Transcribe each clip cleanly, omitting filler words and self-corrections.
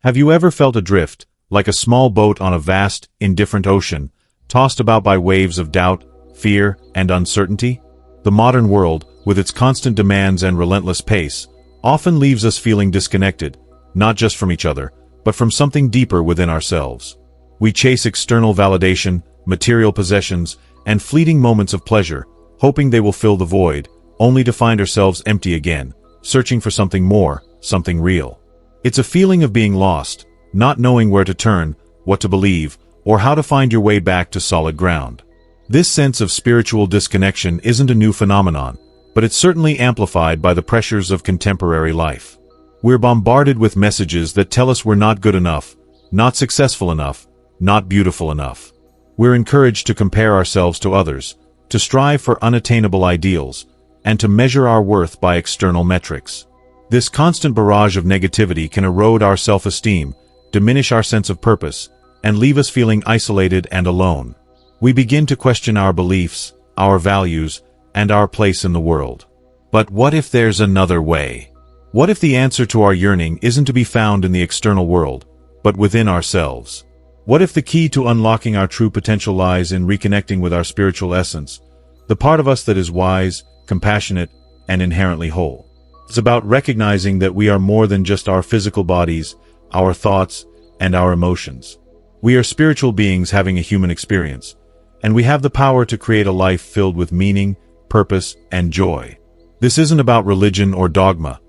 Have you ever felt adrift, like a small boat on a vast, indifferent ocean, tossed about by waves of doubt, fear, and uncertainty? The modern world, with its constant demands and relentless pace, often leaves us feeling disconnected, not just from each other, but from something deeper within ourselves. We chase external validation, material possessions, and fleeting moments of pleasure, hoping they will fill the void, only to find ourselves empty again, searching for something more, something real. It's a feeling of being lost, not knowing where to turn, what to believe, or how to find your way back to solid ground. This sense of spiritual disconnection isn't a new phenomenon, but it's certainly amplified by the pressures of contemporary life. We're bombarded with messages that tell us we're not good enough, not successful enough, not beautiful enough. We're encouraged to compare ourselves to others, to strive for unattainable ideals, and to measure our worth by external metrics. This constant barrage of negativity can erode our self-esteem, diminish our sense of purpose, and leave us feeling isolated and alone. We begin to question our beliefs, our values, and our place in the world. But what if there's another way? What if the answer to our yearning isn't to be found in the external world, but within ourselves? What if the key to unlocking our true potential lies in reconnecting with our spiritual essence, the part of us that is wise, compassionate, and inherently whole? It's about recognizing that we are more than just our physical bodies, our thoughts, and our emotions. We are spiritual beings having a human experience, and we have the power to create a life filled with meaning, purpose, and joy. This isn't about religion or dogma.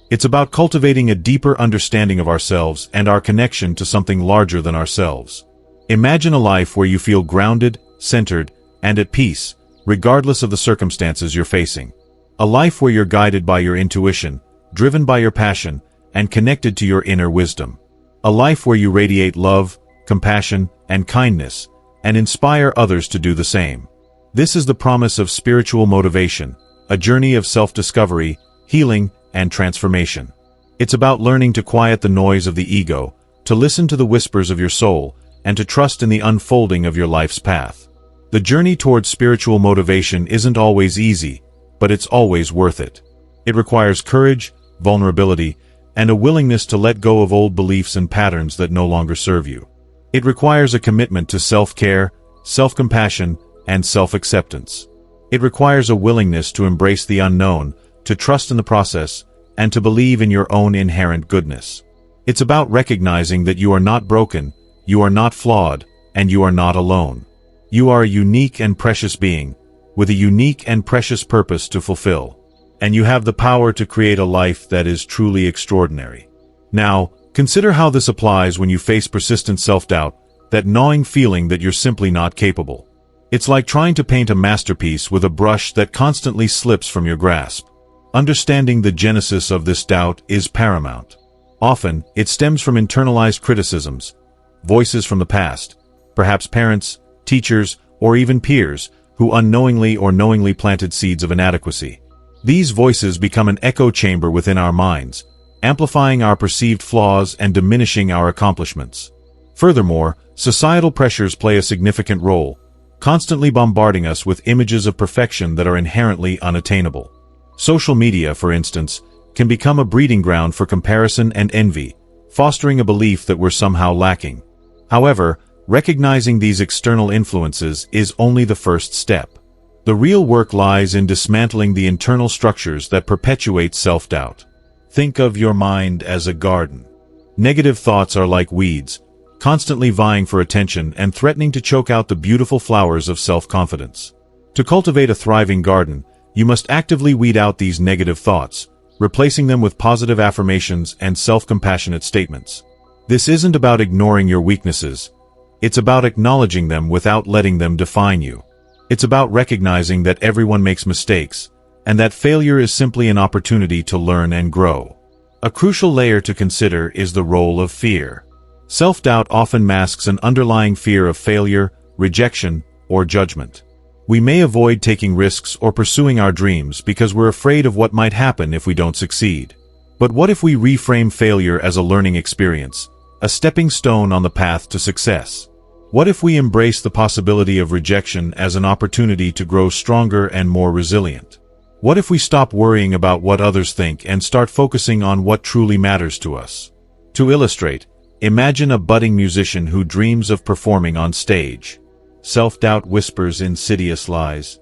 It's about cultivating a deeper understanding of ourselves and our connection to something larger than ourselves. Imagine a life where you feel grounded, centered, and at peace, regardless of the circumstances you're facing. A life where you're guided by your intuition, driven by your passion, and connected to your inner wisdom. A life where you radiate love, compassion, and kindness, and inspire others to do the same. This is the promise of spiritual motivation, a journey of self-discovery, healing, and transformation. It's about learning to quiet the noise of the ego, to listen to the whispers of your soul, and to trust in the unfolding of your life's path. The journey towards spiritual motivation isn't always easy, but it's always worth it. It requires courage, vulnerability, and a willingness to let go of old beliefs and patterns that no longer serve you. It requires a commitment to self-care, self-compassion, and self-acceptance. It requires a willingness to embrace the unknown, to trust in the process, and to believe in your own inherent goodness. It's about recognizing that you are not broken, you are not flawed, and you are not alone. You are a unique and precious being, with a unique and precious purpose to fulfill. And you have the power to create a life that is truly extraordinary. Now, consider how this applies when you face persistent self-doubt, that gnawing feeling that you're simply not capable. It's like trying to paint a masterpiece with a brush that constantly slips from your grasp. Understanding the genesis of this doubt is paramount. Often, it stems from internalized criticisms, voices from the past, perhaps parents, teachers, or even peers, who unknowingly or knowingly planted seeds of inadequacy. These voices become an echo chamber within our minds, amplifying our perceived flaws and diminishing our accomplishments. Furthermore, societal pressures play a significant role, constantly bombarding us with images of perfection that are inherently unattainable. Social media, for instance, can become a breeding ground for comparison and envy, fostering a belief that we're somehow lacking. However, recognizing these external influences is only the first step. The real work lies in dismantling the internal structures that perpetuate self-doubt. Think of your mind as a garden. Negative thoughts are like weeds, constantly vying for attention and threatening to choke out the beautiful flowers of self-confidence. To cultivate a thriving garden, you must actively weed out these negative thoughts, replacing them with positive affirmations and self-compassionate statements. This isn't about ignoring your weaknesses. It's about acknowledging them without letting them define you. It's about recognizing that everyone makes mistakes, and that failure is simply an opportunity to learn and grow. A crucial layer to consider is the role of fear. Self-doubt often masks an underlying fear of failure, rejection, or judgment. We may avoid taking risks or pursuing our dreams because we're afraid of what might happen if we don't succeed. But what if we reframe failure as a learning experience, a stepping stone on the path to success? What if we embrace the possibility of rejection as an opportunity to grow stronger and more resilient? What if we stop worrying about what others think and start focusing on what truly matters to us? To illustrate, Imagine a budding musician who dreams of performing on stage. Self-doubt whispers insidious lies.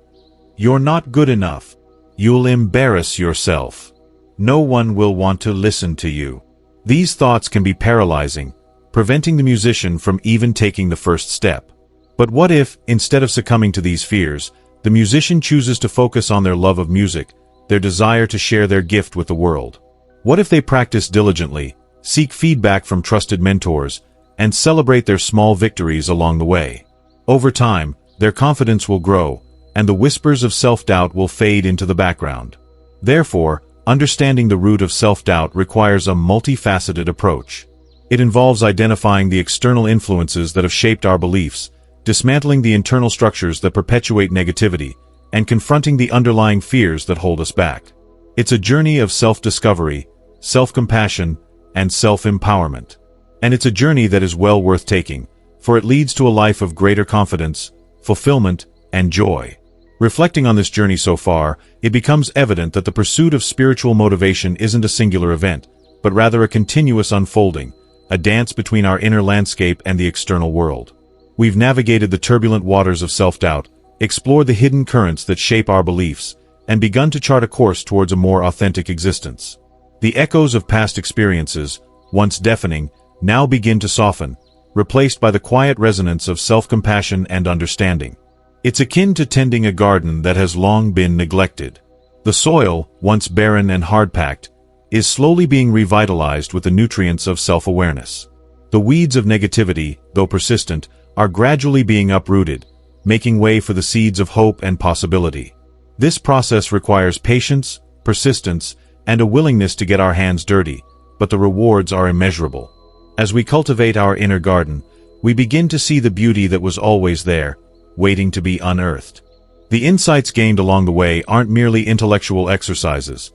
You're not good enough. You'll embarrass yourself. No one will want to listen to you. These thoughts can be paralyzing, preventing the musician from even taking the first step. But what if, instead of succumbing to these fears, the musician chooses to focus on their love of music, their desire to share their gift with the world? What if they practice diligently, seek feedback from trusted mentors, and celebrate their small victories along the way? Over time, their confidence will grow, and the whispers of self-doubt will fade into the background. Therefore, understanding the root of self-doubt requires a multifaceted approach. It involves identifying the external influences that have shaped our beliefs, dismantling the internal structures that perpetuate negativity, and confronting the underlying fears that hold us back. It's a journey of self-discovery, self-compassion, and self-empowerment. And it's a journey that is well worth taking, for it leads to a life of greater confidence, fulfillment, and joy. Reflecting on this journey so far, it becomes evident that the pursuit of spiritual motivation isn't a singular event, but rather a continuous unfolding, a dance between our inner landscape and the external world. We've navigated the turbulent waters of self-doubt, explored the hidden currents that shape our beliefs, and begun to chart a course towards a more authentic existence. The echoes of past experiences, once deafening, now begin to soften, replaced by the quiet resonance of self-compassion and understanding. It's akin to tending a garden that has long been neglected. The soil, once barren and hard-packed, is slowly being revitalized with the nutrients of self-awareness. The weeds of negativity, though persistent, are gradually being uprooted, making way for the seeds of hope and possibility. This process requires patience, persistence, and a willingness to get our hands dirty, but the rewards are immeasurable. As we cultivate our inner garden, we begin to see the beauty that was always there, waiting to be unearthed. The insights gained along the way aren't merely intellectual exercises.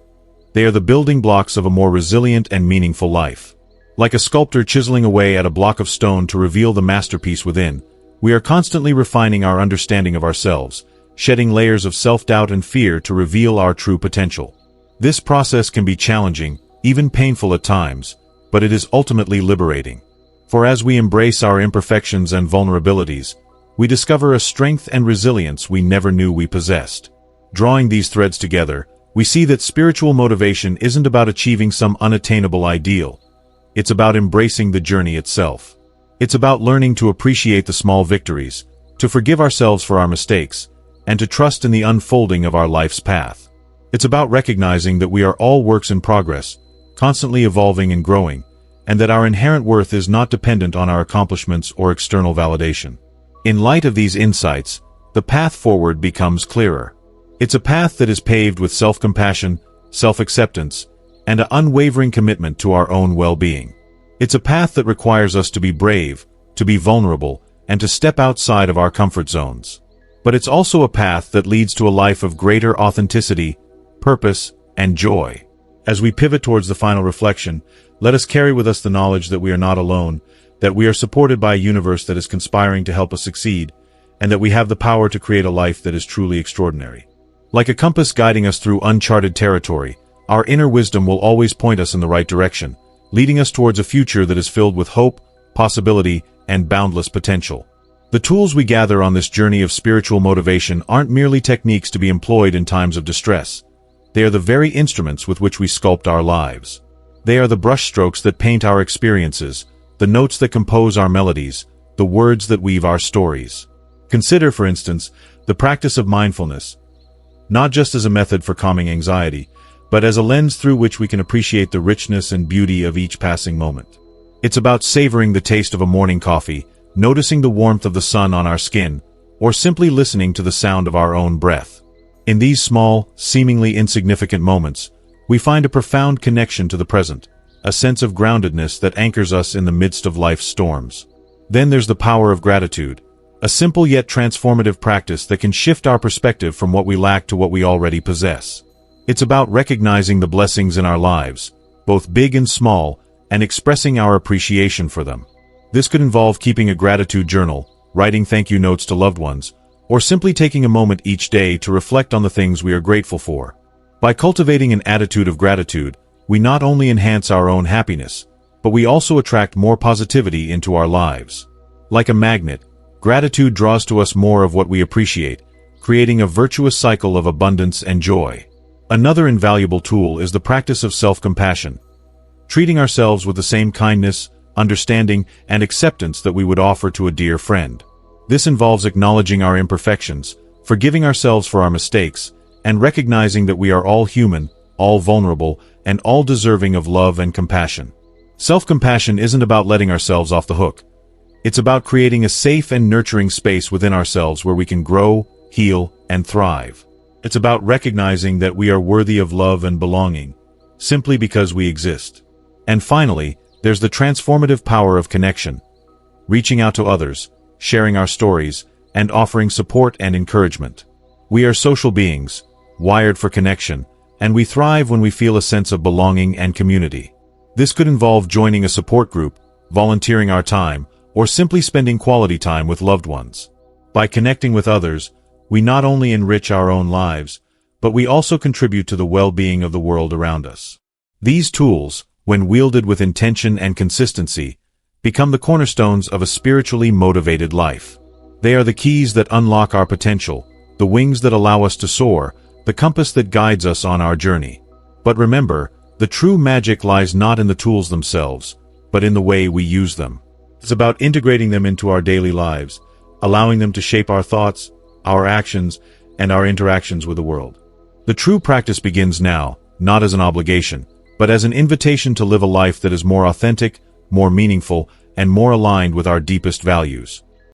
They are the building blocks of a more resilient and meaningful life. Like a sculptor chiseling away at a block of stone to reveal the masterpiece within, we are constantly refining our understanding of ourselves, shedding layers of self-doubt and fear to reveal our true potential. This process can be challenging, even painful at times, but it is ultimately liberating. For as we embrace our imperfections and vulnerabilities, we discover a strength and resilience we never knew we possessed. Drawing these threads together, we see that spiritual motivation isn't about achieving some unattainable ideal. It's about embracing the journey itself. It's about learning to appreciate the small victories, to forgive ourselves for our mistakes, and to trust in the unfolding of our life's path. It's about recognizing that we are all works in progress, constantly evolving and growing, and that our inherent worth is not dependent on our accomplishments or external validation. In light of these insights, the path forward becomes clearer. It's a path that is paved with self-compassion, self-acceptance, and an unwavering commitment to our own well-being. It's a path that requires us to be brave, to be vulnerable, and to step outside of our comfort zones. But it's also a path that leads to a life of greater authenticity, purpose, and joy. As we pivot towards the final reflection, let us carry with us the knowledge that we are not alone, that we are supported by a universe that is conspiring to help us succeed, and that we have the power to create a life that is truly extraordinary. Like a compass guiding us through uncharted territory, our inner wisdom will always point us in the right direction, leading us towards a future that is filled with hope, possibility, and boundless potential. The tools we gather on this journey of spiritual motivation aren't merely techniques to be employed in times of distress. They are the very instruments with which we sculpt our lives. They are the brushstrokes that paint our experiences, the notes that compose our melodies, the words that weave our stories. Consider, for instance, the practice of mindfulness, not just as a method for calming anxiety, but as a lens through which we can appreciate the richness and beauty of each passing moment. It's about savoring the taste of a morning coffee, noticing the warmth of the sun on our skin, or simply listening to the sound of our own breath. In these small, seemingly insignificant moments, we find a profound connection to the present, a sense of groundedness that anchors us in the midst of life's storms. Then there's the power of gratitude, a simple yet transformative practice that can shift our perspective from what we lack to what we already possess. It's about recognizing the blessings in our lives, both big and small, and expressing our appreciation for them. This could involve keeping a gratitude journal, writing thank you notes to loved ones, or simply taking a moment each day to reflect on the things we are grateful for. By cultivating an attitude of gratitude, we not only enhance our own happiness, but we also attract more positivity into our lives. Like a magnet, gratitude draws to us more of what we appreciate, creating a virtuous cycle of abundance and joy. Another invaluable tool is the practice of self-compassion, treating ourselves with the same kindness, understanding, and acceptance that we would offer to a dear friend. This involves acknowledging our imperfections, forgiving ourselves for our mistakes, and recognizing that we are all human, all vulnerable, and all deserving of love and compassion. Self-compassion isn't about letting ourselves off the hook. It's about creating a safe and nurturing space within ourselves where we can grow, heal, and thrive. It's about recognizing that we are worthy of love and belonging, simply because we exist. And finally, there's the transformative power of connection. Reaching out to others, sharing our stories, and offering support and encouragement. We are social beings, wired for connection, and we thrive when we feel a sense of belonging and community. This could involve joining a support group, volunteering our time, or simply spending quality time with loved ones. By connecting with others, we not only enrich our own lives, but we also contribute to the well-being of the world around us. These tools, when wielded with intention and consistency, become the cornerstones of a spiritually motivated life. They are the keys that unlock our potential, the wings that allow us to soar, the compass that guides us on our journey. But remember, the true magic lies not in the tools themselves, but in the way we use them. It's about integrating them into our daily lives, allowing them to shape our thoughts, our actions, and our interactions with the world. The true practice begins now, not as an obligation, but as an invitation to live a life that is more authentic, more meaningful, and more aligned with our deepest values.